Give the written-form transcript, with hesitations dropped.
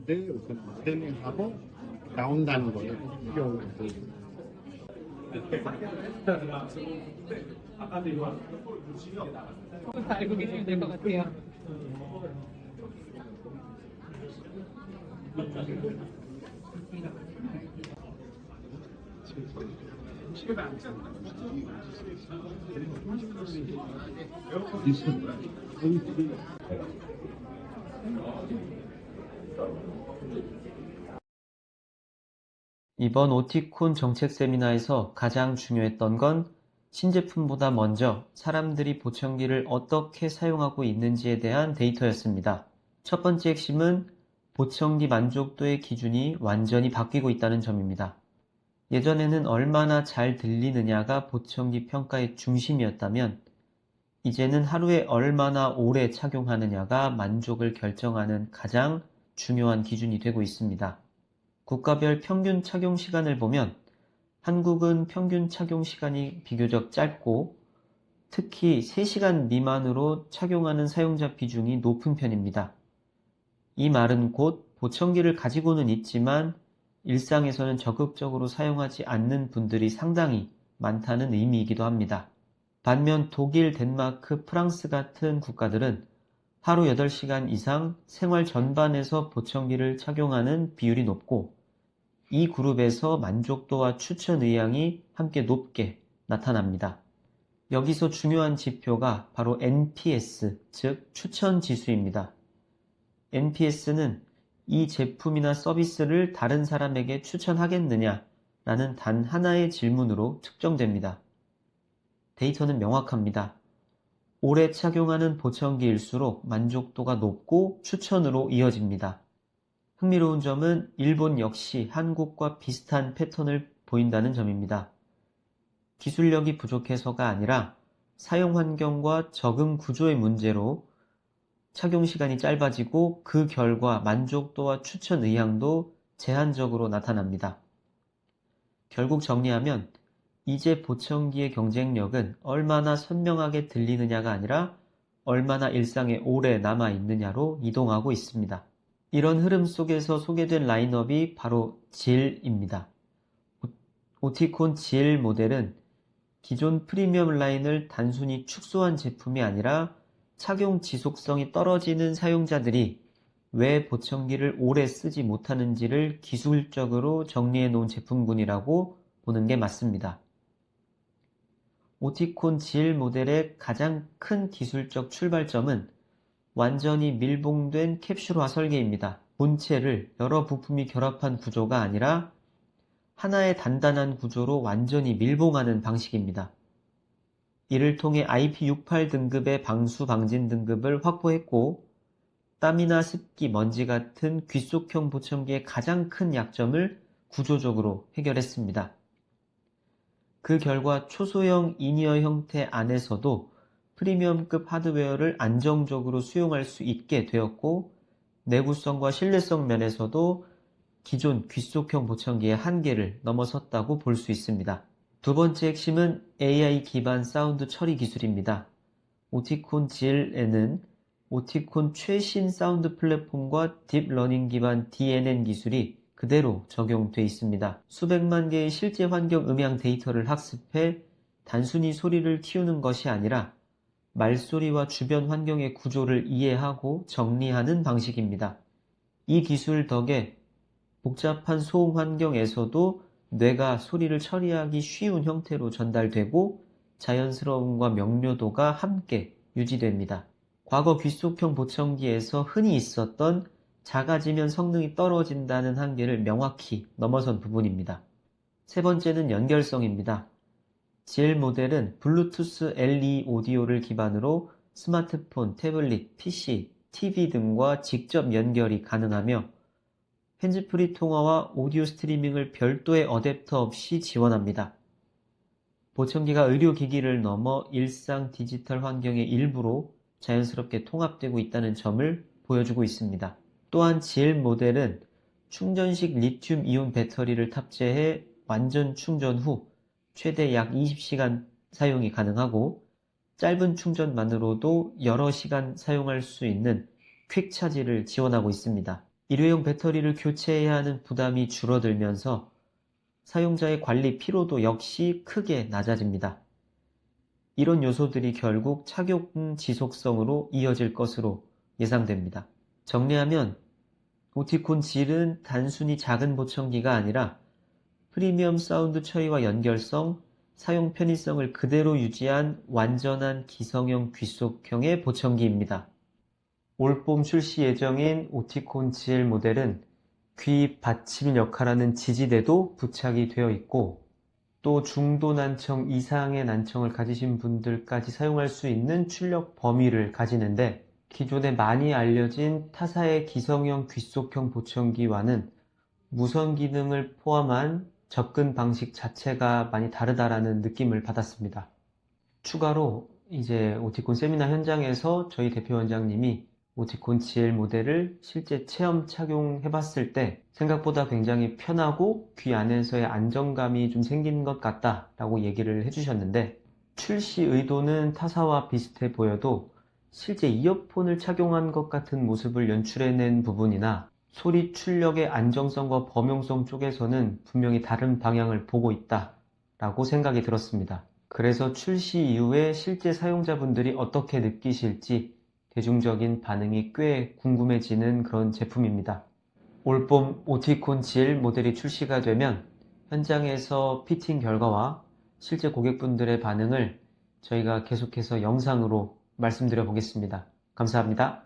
를 우선 세팅하고 나온다는 거예요. 알고 계시면 될 것 같아요. 이번 오티콘 정책 세미나에서 가장 중요했던 건 신제품보다 먼저 사람들이 보청기를 어떻게 사용하고 있는지에 대한 데이터였습니다. 첫 번째 핵심은 보청기 만족도의 기준이 완전히 바뀌고 있다는 점입니다. 예전에는 얼마나 잘 들리느냐가 보청기 평가의 중심이었다면 이제는 하루에 얼마나 오래 착용하느냐가 만족을 결정하는 가장 중요한 기준이 되고 있습니다. 국가별 평균 착용 시간을 보면 한국은 평균 착용 시간이 비교적 짧고 특히 3시간 미만으로 착용하는 사용자 비중이 높은 편입니다. 이 말은 곧 보청기를 가지고는 있지만 일상에서는 적극적으로 사용하지 않는 분들이 상당히 많다는 의미이기도 합니다. 반면 독일, 덴마크, 프랑스 같은 국가들은 하루 8시간 이상 생활 전반에서 보청기를 착용하는 비율이 높고 이 그룹에서 만족도와 추천 의향이 함께 높게 나타납니다. 여기서 중요한 지표가 바로 NPS, 즉 추천 지수입니다. NPS는 이 제품이나 서비스를 다른 사람에게 추천하겠느냐라는 단 하나의 질문으로 측정됩니다. 데이터는 명확합니다. 오래 착용하는 보청기일수록 만족도가 높고 추천으로 이어집니다. 흥미로운 점은 일본 역시 한국과 비슷한 패턴을 보인다는 점입니다. 기술력이 부족해서가 아니라 사용 환경과 적응 구조의 문제로 착용 시간이 짧아지고 그 결과 만족도와 추천 의향도 제한적으로 나타납니다. 결국 정리하면 이제 보청기의 경쟁력은 얼마나 선명하게 들리느냐가 아니라 얼마나 일상에 오래 남아있느냐로 이동하고 있습니다. 이런 흐름 속에서 소개된 라인업이 바로 질입니다. 오티콘 질 모델은 기존 프리미엄 라인을 단순히 축소한 제품이 아니라 착용 지속성이 떨어지는 사용자들이 왜 보청기를 오래 쓰지 못하는지를 기술적으로 정리해 놓은 제품군이라고 보는 게 맞습니다. 오티콘 질 모델의 가장 큰 기술적 출발점은 완전히 밀봉된 캡슐화 설계입니다. 본체를 여러 부품이 결합한 구조가 아니라 하나의 단단한 구조로 완전히 밀봉하는 방식입니다. 이를 통해 IP68 등급의 방수 방진 등급을 확보했고 땀이나 습기, 먼지 같은 귀속형 보청기의 가장 큰 약점을 구조적으로 해결했습니다. 그 결과 초소형 이니어 형태 안에서도 프리미엄급 하드웨어를 안정적으로 수용할 수 있게 되었고 내구성과 신뢰성 면에서도 기존 귀속형 보청기의 한계를 넘어섰다고 볼 수 있습니다. 두 번째 핵심은 AI 기반 사운드 처리 기술입니다. 오티콘 GL에는 오티콘 최신 사운드 플랫폼과 딥러닝 기반 DNN 기술이 그대로 적용돼 있습니다. 수백만 개의 실제 환경 음향 데이터를 학습해 단순히 소리를 키우는 것이 아니라 말소리와 주변 환경의 구조를 이해하고 정리하는 방식입니다. 이 기술 덕에 복잡한 소음 환경에서도 뇌가 소리를 처리하기 쉬운 형태로 전달되고 자연스러움과 명료도가 함께 유지됩니다. 과거 귀속형 보청기에서 흔히 있었던 작아지면 성능이 떨어진다는 한계를 명확히 넘어선 부분입니다. 세 번째는 연결성입니다. GL 모델은 블루투스 LE 오디오를 기반으로 스마트폰, 태블릿, PC, TV 등과 직접 연결이 가능하며 핸즈프리 통화와 오디오 스트리밍을 별도의 어댑터 없이 지원합니다. 보청기가 의료기기를 넘어 일상 디지털 환경의 일부로 자연스럽게 통합되고 있다는 점을 보여주고 있습니다. 또한 GL 모델은 충전식 리튬 이온 배터리를 탑재해 완전 충전 후 최대 약 20시간 사용이 가능하고 짧은 충전만으로도 여러 시간 사용할 수 있는 퀵차지를 지원하고 있습니다. 일회용 배터리를 교체해야 하는 부담이 줄어들면서 사용자의 관리 피로도 역시 크게 낮아집니다. 이런 요소들이 결국 착용 지속성으로 이어질 것으로 예상됩니다. 정리하면 오티콘 G은 단순히 작은 보청기가 아니라 프리미엄 사운드 처리와 연결성, 사용 편의성을 그대로 유지한 완전한 기성형 귀속형의 보청기입니다. 올봄 출시 예정인 오티콘 GL 모델은 귀 받침 역할하는 지지대도 부착이 되어 있고 또 중도 난청 이상의 난청을 가지신 분들까지 사용할 수 있는 출력 범위를 가지는데 기존에 많이 알려진 타사의 기성형 귀속형 보청기와는 무선 기능을 포함한 접근 방식 자체가 많이 다르다라는 느낌을 받았습니다. 추가로 이제 오티콘 세미나 현장에서 저희 대표 원장님이 오티콘 GL 모델을 실제 체험 착용해 봤을 때 생각보다 굉장히 편하고 귀 안에서의 안정감이 좀 생기는 것 같다라고 얘기를 해주셨는데 출시 의도는 타사와 비슷해 보여도 실제 이어폰을 착용한 것 같은 모습을 연출해낸 부분이나 소리 출력의 안정성과 범용성 쪽에서는 분명히 다른 방향을 보고 있다라고 생각이 들었습니다. 그래서 출시 이후에 실제 사용자분들이 어떻게 느끼실지 대중적인 반응이 꽤 궁금해지는 그런 제품입니다. 올봄 오티콘 GL 모델이 출시가 되면 현장에서 피팅 결과와 실제 고객분들의 반응을 저희가 계속해서 영상으로 말씀드려 보겠습니다. 감사합니다.